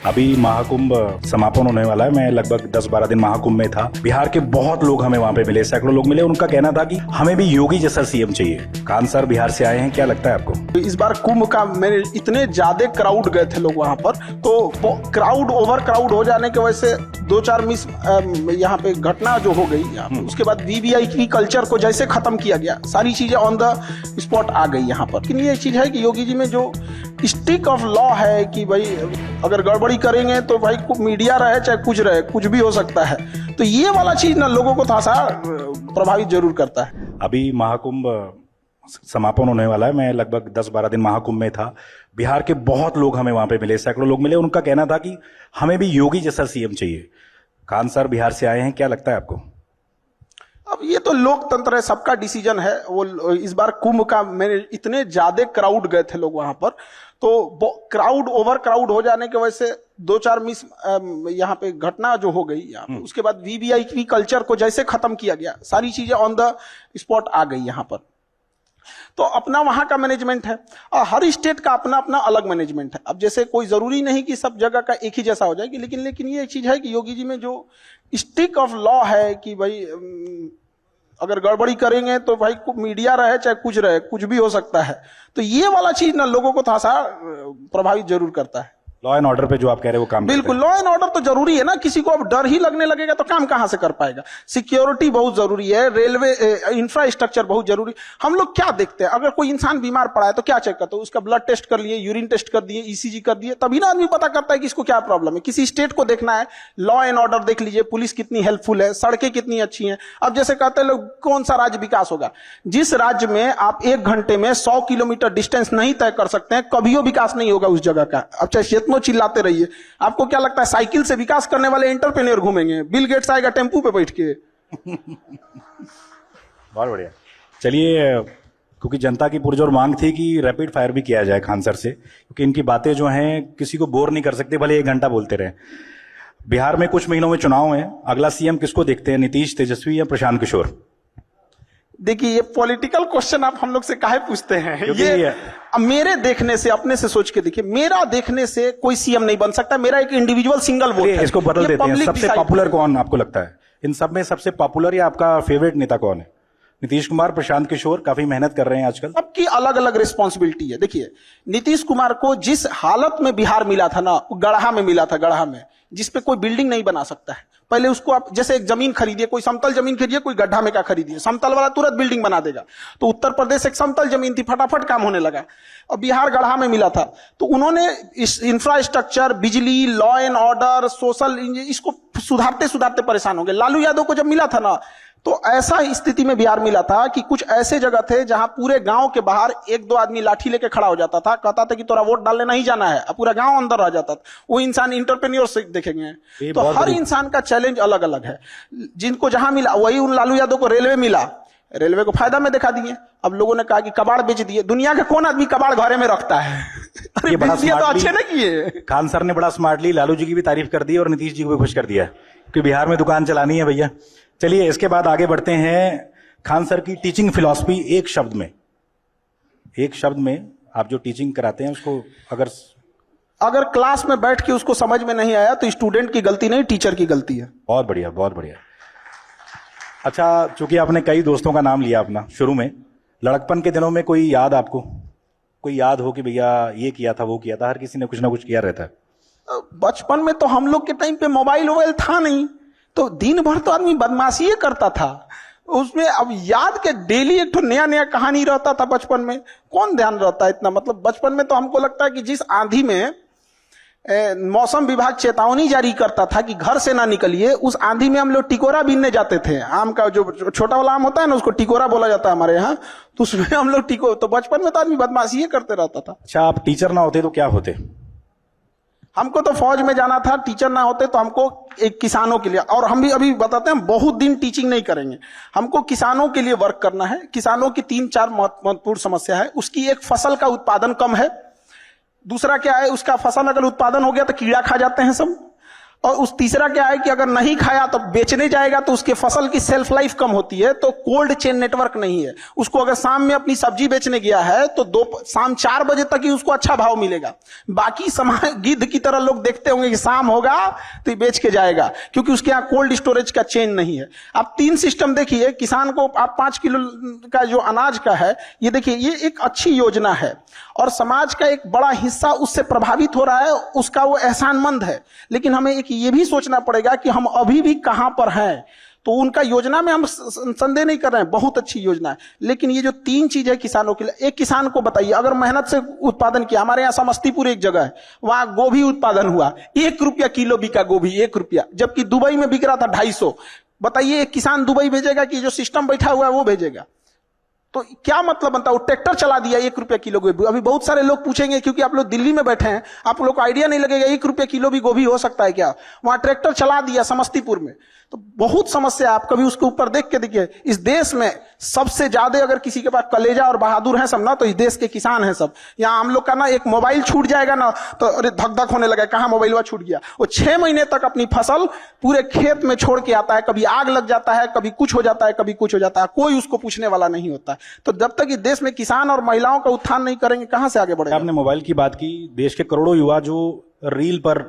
अभी महाकुंभ समापन होने वाला है। मैं लगभग 10-12 दिन महाकुंभ में था। बिहार के बहुत लोग हमें वहां पे मिले, सैकड़ों लोग मिले। उनका कहना था कि हमें भी योगी जैसा सीएम चाहिए। खान सर बिहार से आए हैं, क्या लगता है आपको? इस बार कुंभ का मेरे इतने ज्यादा क्राउड गए थे लोग वहां पर, तो क्राउड ओवर क्राउड हो जाने की वजह से 2-4 मिस यहाँ पे घटना जो हो गई यहाँ पे, उसके बाद वीवीआईपी कल्चर को जैसे खत्म किया गया, सारी चीजें ऑन द स्पॉट आ गई यहाँ पर। लेकिन ये चीज है कि योगी जी में जो स्टिक ऑफ लॉ है कि भाई अगर गड़बड़ी करेंगे तो भाई मीडिया रहे चाहे कुछ रहे, कुछ भी हो सकता है। तो ये वाला चीज ना लोगों को थोड़ा सा प्रभावित जरूर करता है। अभी महाकुंभ समापन होने वाला है। मैं लगभग 10-12 दिन महाकुंभ में था। बिहार के बहुत लोग हमें वहां पे मिले, सैकड़ों लोग मिले। उनका कहना था कि हमें भी योगी जैसा सीएम चाहिए। खान सर बिहार से आए हैं, क्या लगता है आपको? अब ये तो लोकतंत्र है, सबका डिसीजन है। वो इस बार कुंभ का मेरे इतने ज्यादा क्राउड गए थे लोग वहां पर, तो क्राउड ओवर क्राउड हो जाने की वजह से 2-4 मिस यहाँ पे घटना जो हो गई यहाँ पे, उसके बाद वीवीआईपी कल्चर को जैसे खत्म किया गया, सारी चीजें ऑन द स्पॉट आ गई यहाँ पर। तो अपना वहां का मैनेजमेंट है और हर स्टेट का अपना अपना अलग मैनेजमेंट है। अब जैसे कोई जरूरी नहीं कि सब जगह का एक ही जैसा हो जाएगी, लेकिन ये चीज है कि योगी जी में जो स्टिक ऑफ लॉ है कि भाई अगर गड़बड़ी करेंगे तो भाई मीडिया रहे चाहे कुछ रहे, कुछ भी हो सकता है। तो ये वाला चीज ना लोगों को थोड़ा सा प्रभावित जरूर करता है। लॉ एंड ऑर्डर पे जो आप कह रहे हैं वो काम बिल्कुल, लॉ एंड ऑर्डर तो जरूरी है ना। किसी को अब डर ही लगने लगेगा तो काम कहां से कर पाएगा। सिक्योरिटी बहुत जरूरी है, रेलवे इंफ्रास्ट्रक्चर बहुत जरूरी। हम लोग क्या देखते हैं, अगर कोई इंसान बीमार पड़ा है तो क्या चेक करते हैं? उसका ब्लड टेस्ट कर लिए, यूरिन टेस्ट कर दिए, ईसीजी कर दिए, तभी ना आदमी पता करता है कि इसको क्या प्रॉब्लम है। किसी स्टेट को देखना है, लॉ एंड ऑर्डर देख लीजिए, पुलिस कितनी हेल्पफुल है, सड़कें कितनी अच्छी हैं। अब जैसे कहते हैं लोग कौन सा राज्य विकास होगा, जिस राज्य में आप 1 घंटे में 100 किलोमीटर डिस्टेंस नहीं तय कर सकते हैं, कभी विकास नहीं होगा उस जगह का। अब चाहे जितना चिल्लाते रहिए, आपको क्या लगता है साइकिल से विकास करने वाले एंटरप्रेन्योर घूमेंगे? बिल गेट्स आएगा टेम्पू पे बैठ के। बहुत बढ़िया। चलिए, क्योंकि जनता की पुरजोर मांग थी कि रैपिड फायर भी किया जाए खान सर से, क्योंकि इनकी बातें जो हैं किसी को बोर नहीं कर सकते, भले 1 घंटा बोलते रहे। बिहार में कुछ महीनों में चुनाव है, अगला सीएम किसको देखते हैं, नीतीश, तेजस्वी या प्रशांत किशोर? देखिए, ये पॉलिटिकल क्वेश्चन आप हम लोग से काहे पूछते हैं? ये मेरे देखने से, अपने से सोच के देखिए, मेरा देखने से कोई सीएम नहीं बन सकता। मेरा एक इंडिविजुअल सिंगल वोट है। इसको बदल देते हैं। सबसे पॉपुलर कौन आपको लगता है इन सब में? सबसे पॉपुलर या आपका फेवरेट नेता कौन है? नीतीश कुमार, प्रशांत किशोर? काफी मेहनत कर रहे हैं आजकल। सबकी अलग अलग रिस्पॉन्सिबिलिटी है। देखिए, नीतीश कुमार को जिस हालत में बिहार मिला था ना, गढ़ा में मिला था, गढ़ा में, जिसपे कोई बिल्डिंग नहीं बना सकता है। पहले उसको आप जैसे एक जमीन खरीदिए, कोई समतल जमीन खरीदिए, कोई गड्ढा में का खरीदिए, समतल वाला तुरंत बिल्डिंग बना देगा। तो उत्तर प्रदेश एक समतल जमीन थी, फटाफट काम होने लगा। और बिहार गढ़ा में मिला था, तो उन्होंने इस इंफ्रास्ट्रक्चर, बिजली, लॉ एंड ऑर्डर, सोशल, इसको सुधारते सुधारते परेशान हो गए। लालू यादव को जब मिला था ना, तो ऐसा स्थिति में बिहार मिला था कि कुछ ऐसे जगह थे जहां पूरे गांव के बाहर 1-2 आदमी लाठी लेके खड़ा हो जाता था, कहता था कि तोरा वोट डालने नहीं जाना है, अब पूरा गांव अंदर आ जाता था। वो इंसान इंटरप्रेन्योर से देखेंगे। तो हर इंसान का चैलेंज अलग अलग है। जिनको जहां मिला, वही उन लालू यादव को रेलवे मिला, रेलवे को फायदा में दिखा दिए। अब लोगों ने कहा कि कबाड़ बेच दिए। दुनिया के कौन आदमी कबाड़ घरे में रखता है? ये बड़ा तो अच्छे ना किए। खान सर ने बड़ा स्मार्टली लालू जी की भी तारीफ कर दी और नीतीश जी को भी खुश कर दिया कि बिहार में दुकान चलानी है भैया। चलिए, इसके बाद आगे बढ़ते हैं। खान सर की टीचिंग फिलॉसफी, एक शब्द में आप जो टीचिंग कराते हैं उसको अगर क्लास में बैठ के उसको समझ में नहीं आया तो स्टूडेंट की गलती नहीं, टीचर की गलती है। बहुत बढ़िया, बहुत बढ़िया। अच्छा, चूंकि आपने कई दोस्तों का नाम लिया अपना शुरू में, लड़कपन के दिनों में कोई याद आपको, कोई याद हो कि भैया ये किया था, वो किया था? हर किसी ने कुछ ना कुछ किया रहता है। बचपन में तो हम लोग के टाइम पे मोबाइल था नहीं, तो दिन भर तो आदमी बदमाशी करता था उसमें। अब याद के डेली एक तो नया नया कहानी रहता था बचपन में, कौन ध्यान रहता है इतना। मतलब बचपन में तो हमको लगता है कि जिस आंधी में मौसम विभाग चेतावनी जारी करता था कि घर से ना निकलिए, उस आंधी में हम लोग टिकोरा बीनने जाते थे। आम का जो छोटा वाला आम होता है ना, उसको टिकोरा बोला जाता है हमारे यहाँ, तो उसमें हम लोग तो बचपन में तो आदमी बदमाशी करते रहता था। अच्छा, आप टीचर ना होते तो क्या होते? हमको तो फौज में जाना था। टीचर ना होते तो हमको एक किसानों के लिए, और हम भी अभी बताते हैं, बहुत दिन टीचिंग नहीं करेंगे, हमको किसानों के लिए वर्क करना है। किसानों की 3-4 महत्वपूर्ण समस्या है। उसकी एक, फसल का उत्पादन कम है। दूसरा क्या है, उसका फसल अगर उत्पादन हो गया तो कीड़ा खा जाते हैं सब। और उस तीसरा क्या है कि अगर नहीं खाया तो बेचने जाएगा तो उसके फसल की सेल्फ लाइफ कम होती है, तो कोल्ड चेन नेटवर्क नहीं है। उसको अगर शाम में अपनी सब्जी बेचने गया है तो शाम 4 बजे तक ही उसको अच्छा भाव मिलेगा। बाकी समाज गिद्ध की तरह लोग देखते होंगे कि शाम होगा तो ये बेच के जाएगा, क्योंकि उसके यहाँ कोल्ड स्टोरेज का चेन नहीं है। आप 3 सिस्टम देखिए, किसान को आप 5 किलो का जो अनाज का है, ये देखिए, ये एक अच्छी योजना है और समाज का एक बड़ा हिस्सा उससे प्रभावित हो रहा है, उसका वो एहसानमंद है। लेकिन हमें एक ये भी सोचना पड़ेगा कि हम अभी भी कहां पर हैं। तो उनका योजना में हम संदेह नहीं कर रहे हैं, बहुत अच्छी योजना है, लेकिन ये जो 3 चीज है किसानों के लिए, एक किसान को बताइए अगर मेहनत से उत्पादन किया, हमारे यहाँ समस्तीपुर एक जगह है, वहां गोभी उत्पादन हुआ, 1 रुपया किलो बिका गोभी, 1 रुपया, जबकि दुबई में बिक रहा था 250। बताइए एक किसान दुबई भेजेगा कि जो सिस्टम बैठा हुआ है वो भेजेगा? तो क्या मतलब बनता है? वो ट्रैक्टर चला दिया 1 रुपया किलो गोभी। अभी बहुत सारे लोग पूछेंगे, क्योंकि आप लोग दिल्ली में बैठे हैं, आप लोग को आइडिया नहीं लगेगा 1 रुपया किलो भी गोभी हो सकता है क्या? वहां ट्रैक्टर चला दिया समस्तीपुर में। तो बहुत समस्या, आप कभी उसके ऊपर देख के देखिए। इस देश में सबसे ज्यादा अगर किसी के पास कलेजा और बहादुर है सब ना, तो इस देश के किसान हैं सब। यहाँ हम लोग का ना एक मोबाइल छूट जाएगा ना तो अरे धक धक होने लगा, कहाँ मोबाइल हुआ छूट गया। वो 6 महीने तक अपनी फसल पूरे खेत में छोड़ के आता है, कभी आग लग जाता है, कभी कुछ हो जाता है, कभी कुछ हो जाता है, कोई उसको पूछने वाला नहीं होता है। तो जब तक इस देश में किसान और महिलाओं का उत्थान नहीं करेंगे, कहां से आगे बढ़ेगा? आपने मोबाइल की बात की, देश के करोड़ों युवा जो रील पर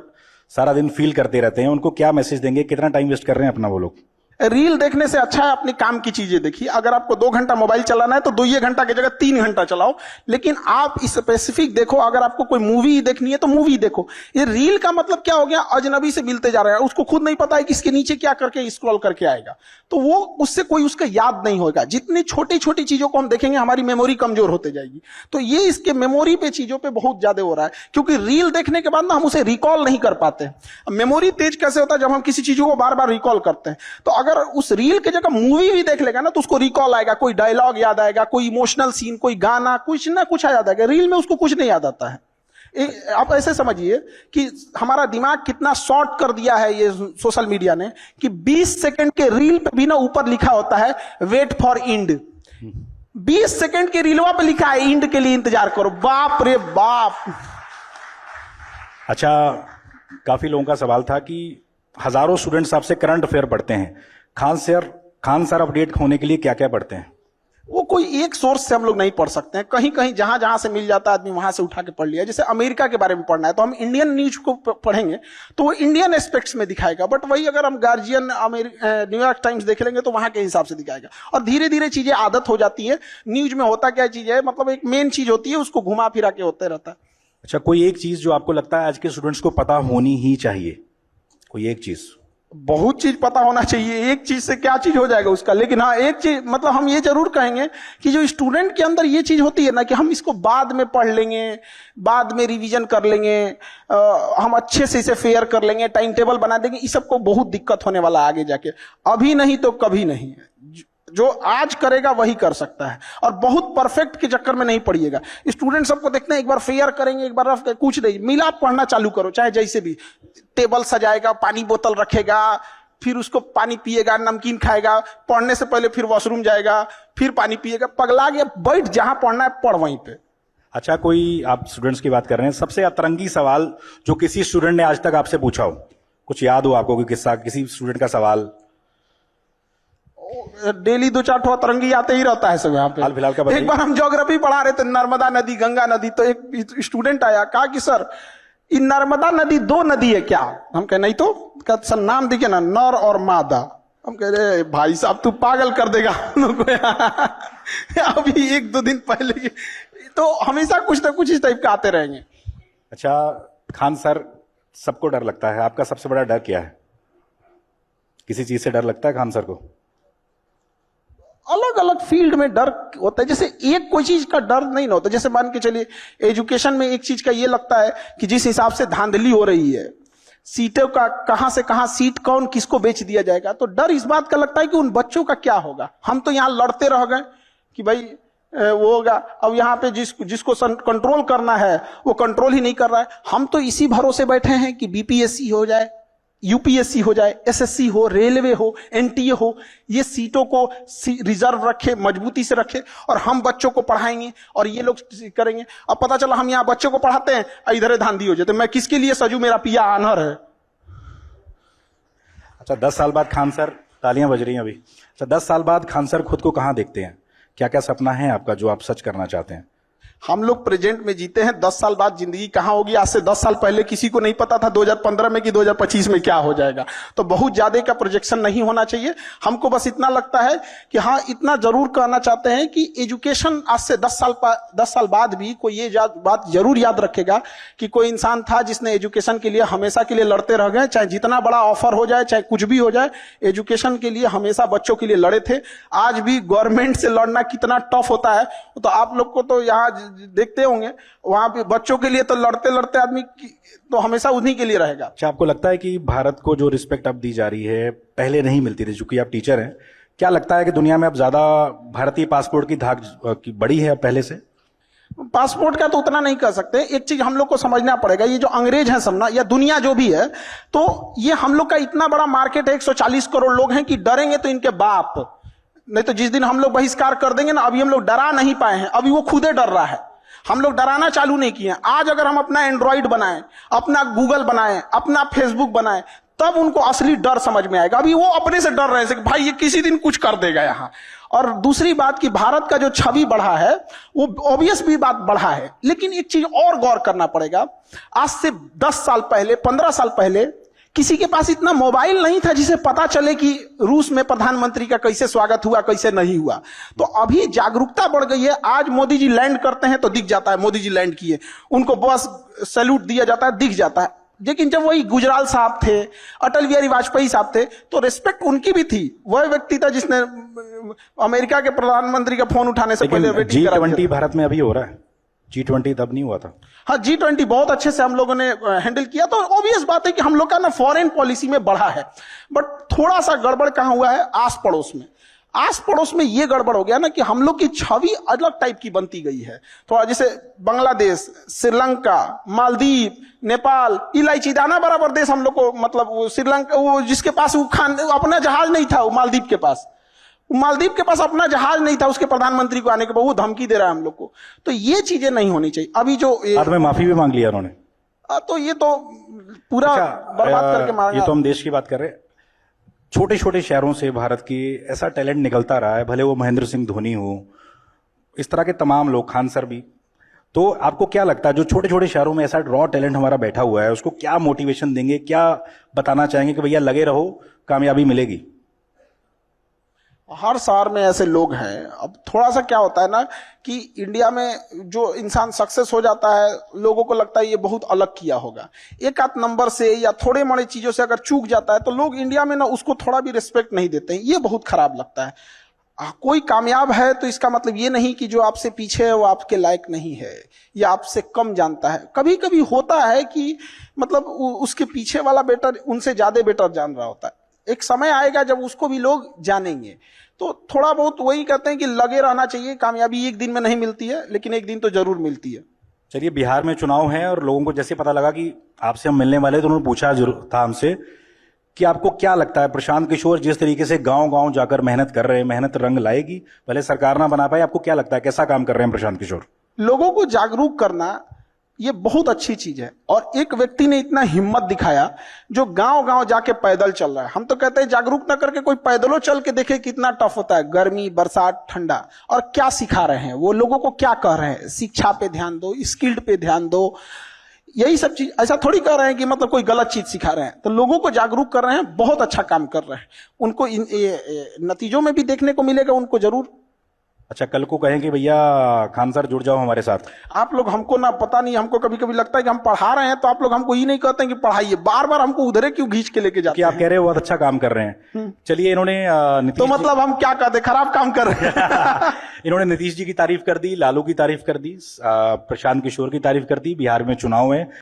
सारा दिन फील करते रहते हैं, उनको क्या मैसेज देंगे? कितना टाइम वेस्ट कर रहे हैं अपना वो लोग? रील देखने से अच्छा है अपने काम की चीजें देखिए। अगर आपको 2 घंटा मोबाइल चलाना है तो 2 घंटा की जगह 3 घंटा चलाओ, लेकिन आप स्पेसिफिक देखो। अगर आपको कोई मूवी देखनी है तो मूवी देखो। ये रील का मतलब क्या हो गया? अजनबी से मिलते जा रहे हैं, उसको खुद नहीं पता है कि इसके नीचे क्या करके स्क्रॉल करके आएगा, तो वो उससे कोई उसका याद नहीं होगा। जितनी छोटी छोटी चीजों को हम देखेंगे हमारी मेमोरी कमजोर होते जाएगी। तो ये इसके मेमोरी पे चीजों पे बहुत ज्यादा हो रहा है, क्योंकि रील देखने के बाद ना हम उसे रिकॉल नहीं कर पाते। मेमोरी तेज कैसे होता है? जब हम किसी चीजों को बार बार रिकॉल करते हैं। तो अगर उस रील के जगह मूवी भी देख लेगा ना तो उसको रिकॉल आएगा, कोई डायलॉग याद आएगा, कोई इमोशनल सीन, कोई गाना, कुछ ना कुछ याद आएगा। रील में उसको कुछ नहीं याद आता है। आप ऐसे समझिए कि हमारा दिमाग कितना शॉर्ट कर दिया है ये सोशल मीडिया ने, कि 20 सेकंड के रील पे भी ना ऊपर लिखा होता है वेट फॉर इंड। 20 सेकंड के रीलवा पे लिखा है इंड के लिए इंतजार करो। बाप रे बाप। अच्छा, काफी लोगों का सवाल था कि हजारों स्टूडेंट्स आपसे करंट अफेयर पढ़ते हैं, खान सर अपडेट होने के लिए क्या क्या पढ़ते हैं? वो कोई एक सोर्स से हम लोग नहीं पढ़ सकते हैं, कहीं कहीं जहां जहां से मिल जाता है आदमी वहां से उठा के पढ़ लिया। जैसे अमेरिका के बारे में पढ़ना है तो हम इंडियन न्यूज को पढ़ेंगे तो वो इंडियन एस्पेक्ट्स में दिखाएगा, बट वही अगर हम गार्जियन न्यूयॉर्क टाइम्स देख लेंगे तो वहां के हिसाब से दिखाएगा। और धीरे धीरे चीजें आदत हो जाती है। न्यूज में होता क्या चीज है, मतलब एक मेन चीज होती है, उसको घुमा फिरा के होते रहता है। अच्छा, कोई एक चीज जो आपको लगता है आज के स्टूडेंट्स को पता होनी ही चाहिए? कोई एक चीज? बहुत चीज पता होना चाहिए, एक चीज से क्या चीज हो जाएगा उसका। लेकिन हाँ, एक चीज मतलब हम ये जरूर कहेंगे कि जो स्टूडेंट के अंदर ये चीज होती है ना कि हम इसको बाद में पढ़ लेंगे, बाद में रिवीजन कर लेंगे, हम अच्छे से इसे फेयर कर लेंगे, टाइम टेबल बना देंगे, इस सबको बहुत दिक्कत होने वाला आगे जाके। अभी नहीं तो कभी नहीं। जो आज करेगा वही कर सकता है, और बहुत परफेक्ट के चक्कर में नहीं पड़िएगा। स्टूडेंट सबको देखते हैं, एक बार फेयर करेंगे, एक बार रफ, कुछ नहीं मिला पढ़ना चालू करो, चाहे जैसे भी। टेबल सजाएगा, पानी बोतल रखेगा, फिर उसको पानी पिएगा, नमकीन खाएगा, पढ़ने से पहले फिर वॉशरूम जाएगा, फिर पानी पिएगा, पगला गया। बैठ जहां पढ़ना है पढ़ वहीं पे। अच्छा, कोई आप स्टूडेंट्स की बात कर रहे हैं, सबसे अतरंगी सवाल जो किसी स्टूडेंट ने आज तक आपसे पूछा हो, कुछ याद हो आपको? कोई किस्सा, किसी स्टूडेंट का सवाल? डेली 2-4 ठो अतरंगी आते ही रहता है सब यहाँ पे। हाल फिलहाल का बताइए। एक बार हम ज्योग्राफी पढ़ा रहे थे, नर्मदा नदी, गंगा नदी, तो एक स्टूडेंट आया, कहा कि सर ये नर्मदा नदी 2 नदी है क्या? हम कहे नहीं तो। कहते सर नाम देखिए ना, नर और मादा। हम कह रहे भाई साहब तू पागल कर देगा हम लोग को। अभी 1-2 दिन पहले तो हमेशा कुछ ना कुछ इस टाइप का आते रहेंगे। अच्छा, खान सर सबको डर लगता है, आपका सबसे बड़ा डर क्या है? किसी चीज से डर लगता है खान सर को? अलग अलग फील्ड में डर होता है, जैसे एक कोई चीज का डर नहीं ना होता। जैसे मान के चलिए एजुकेशन में एक चीज का ये लगता है कि जिस हिसाब से धांधली हो रही है, सीटों का कहां से कहां सीट कौन किसको बेच दिया जाएगा, तो डर इस बात का लगता है कि उन बच्चों का क्या होगा। हम तो यहां लड़ते रह गए कि भाई वो होगा, अब यहाँ पे जिसको कंट्रोल करना है वो कंट्रोल ही नहीं कर रहा है। हम तो इसी भरोसे बैठे हैं कि बीपीएससी हो जाए, यूपीएससी हो जाए, एसएससी हो, रेलवे हो, एनटीए हो, ये सीटों को रिजर्व रखे, मजबूती से रखे, और हम बच्चों को पढ़ाएंगे और ये लोग करेंगे। अब पता चला हम यहाँ बच्चों को पढ़ाते हैं, इधर धांधी हो जाते, मैं किसके लिए सजू, मेरा पिया आनर है। अच्छा 10 साल बाद खान सर, तालियां बज रही हैं अभी। अच्छा 10 साल बाद खान सर खुद को कहाँ देखते हैं? क्या क्या सपना है आपका जो आप सच करना चाहते हैं? हम लोग प्रेजेंट में जीते हैं, 10 साल बाद जिंदगी कहां होगी आज से 10 साल पहले किसी को नहीं पता था 2015 में कि 2025 में क्या हो जाएगा। तो बहुत ज्यादा का प्रोजेक्शन नहीं होना चाहिए। हमको बस इतना लगता है कि हाँ, इतना जरूर कहना चाहते हैं कि एजुकेशन आज से 10 साल बाद भी कोई ये बात जरूर याद रखेगा कि कोई इंसान था जिसने एजुकेशन के लिए हमेशा के लिए लड़ते रह गए। चाहे जितना बड़ा ऑफर हो जाए, चाहे कुछ भी हो जाए, एजुकेशन के लिए हमेशा बच्चों के लिए लड़े थे। आज भी गवर्नमेंट से लड़ना कितना टफ होता है तो आप लोग को तो यहाँ देखते होंगे, वहां पे बच्चों के लिए तो लड़ते लड़ते आदमी तो हमेशा उन्हीं के लिए रहेगा। अच्छा आपको लगता है कि भारत को जो रिस्पेक्ट अब दी जा रही है पहले नहीं मिलती थी? चूंकि आप टीचर हैं, क्या लगता है कि दुनिया में अब ज्यादा भारतीय पासपोर्ट की धाक की बढ़ी है अब पहले से? पासपोर्ट का तो उतना नहीं कह सकते। एक चीज हम लोग को समझना पड़ेगा, ये जो अंग्रेज है सब ना, या दुनिया जो भी है, तो ये हम लोग का इतना बड़ा मार्केट है, 140 करोड़ लोग हैं कि डरेंगे तो इनके बाप। नहीं तो जिस दिन हम लोग बहिष्कार कर देंगे ना, अभी हम लोग डरा नहीं पाए हैं, अभी वो खुदे डर रहा है। हम लोग डराना चालू नहीं किए। आज अगर हम अपना एंड्रॉइड बनाएं, अपना गूगल बनाएं, अपना फेसबुक बनाएं, तब उनको असली डर समझ में आएगा। अभी वो अपने से डर रहे थे कि भाई ये किसी दिन कुछ कर देगा यहां। और दूसरी बात कि भारत का जो छवि बढ़ा है वो ऑब्वियस भी बात बढ़ा है, लेकिन एक चीज और गौर करना पड़ेगा। आज से 10 साल पहले, 15 साल पहले किसी के पास इतना मोबाइल नहीं था जिसे पता चले कि रूस में प्रधानमंत्री का कैसे स्वागत हुआ, कैसे नहीं हुआ। तो अभी जागरूकता बढ़ गई है। आज मोदी जी लैंड करते हैं तो दिख जाता है मोदी जी लैंड किए, उनको बस सैल्यूट दिया जाता है, दिख जाता है। लेकिन जब वही गुजराल साहब थे, अटल बिहारी वाजपेयी साहब थे, तो रिस्पेक्ट उनकी भी थी। वह व्यक्ति था जिसने अमेरिका के प्रधानमंत्री का फोन उठाने से पहले G20 भारत में अभी हो रहा है, G20 तब नहीं हुआ था। हाँ, G20 बहुत अच्छे से हम लोगों ने हैंडल किया। तो ऑब्वियस बात है कि हम लोग का ना फॉरेन पॉलिसी में बढ़ा है, बट थोड़ा सा गड़बड़ कहां हुआ है, आस पड़ोस में। आस पड़ोस में ये गड़बड़ हो गया ना कि हम लोग की छवि अलग टाइप की बनती गई है। थोड़ा जैसे बांग्लादेश, श्रीलंका, मालदीव, नेपाल, इलायची दाना बराबर देश हम लोग को, मतलब वो श्रीलंका, वो जिसके पास वो अपना जहाज नहीं था, वो मालदीव के पास, अपना जहाज नहीं था, उसके प्रधानमंत्री को आने के बाद वो धमकी दे रहा है हम लोग को। तो ये चीजें नहीं होनी चाहिए। अभी जो बाद में माफी भी मांग लिया उन्होंने, तो ये तो पूरा बर्बाद करके मारा। ये तो हम देश की बात कर रहे हैं। छोटे छोटे शहरों से भारत की ऐसा टैलेंट निकलता रहा है, भले वो महेंद्र सिंह धोनी हो, इस तरह के तमाम लोग, खान सर भी। तो आपको क्या लगता है जो छोटे छोटे शहरों में ऐसा रॉ टैलेंट हमारा बैठा हुआ है, उसको क्या मोटिवेशन देंगे, क्या बताना चाहेंगे कि भैया लगे रहो, कामयाबी मिलेगी? हर शहर में ऐसे लोग हैं। अब थोड़ा सा क्या होता है ना कि इंडिया में जो इंसान सक्सेस हो जाता है, लोगों को लगता है ये बहुत अलग किया होगा। एक आध नंबर से या थोड़े मोड़े चीजों से अगर चूक जाता है तो लोग इंडिया में ना उसको थोड़ा भी रिस्पेक्ट नहीं देते हैं। ये बहुत खराब लगता है। कोई कामयाब है तो इसका मतलब ये नहीं कि जो आपसे पीछे है वो आपके लायक नहीं है या आपसे कम जानता है। कभी कभी होता है कि मतलब उसके पीछे वाला बेटर उनसे ज्यादा बेटर जान रहा होता है। एक समय आएगा जब उसको भी लोग जानेंगे। तो थोड़ा बहुत वही कहते हैं कि लगे रहना चाहिए। कामयाबी एक दिन में नहीं मिलती है, लेकिन एक दिन तो जरूर मिलती है। चलिए, बिहार में चुनाव है और लोगों को जैसे पता लगा कि आपसे हम मिलने वाले, तो उन्होंने पूछा जरूर था हमसे कि आपको क्या लगता है प्रशांत किशोर जिस तरीके से गांव गांव जाकर मेहनत कर रहे हैं, मेहनत रंग लाएगी? भले सरकार ना बना पाए, आपको क्या लगता है कैसा काम कर रहे हैं प्रशांत किशोर? लोगों को जागरूक करना ये बहुत अच्छी चीज है। और एक व्यक्ति ने इतना हिम्मत दिखाया जो गांव गांव जाके पैदल चल रहा है। हम तो कहते हैं जागरूक ना करके कोई पैदलों चल के देखे कितना टफ होता है, गर्मी, बरसात, ठंडा। और क्या सिखा रहे हैं वो, लोगों को क्या कह रहे हैं, शिक्षा पे ध्यान दो, स्किल्ड पे ध्यान दो, यही सब चीज। ऐसा थोड़ी कर रहे हैं कि मतलब कोई गलत चीज सिखा रहे हैं। तो लोगों को जागरूक कर रहे हैं, बहुत अच्छा काम कर रहे हैं। उनको नतीजों में भी देखने को मिलेगा, उनको जरूर। अच्छा, कल को कहें कि भैया खान सर जुड़ जाओ हमारे साथ। आप लोग हमको ना, पता नहीं, हमको कभी कभी लगता है कि हम पढ़ा रहे हैं तो आप लोग हमको ये नहीं कहते हैं कि पढ़ाइए, बार बार हमको उधरे क्यों खींच के लेके जाते हैं? आप कह रहे हो बहुत अच्छा काम कर रहे हैं। चलिए, इन्होंने तो मतलब हम क्या कहते, खराब काम कर रहे हैं। इन्होंने नीतीश जी की तारीफ कर दी, लालू की तारीफ कर दी, प्रशांत किशोर की तारीफ कर दी। बिहार में चुनाव है।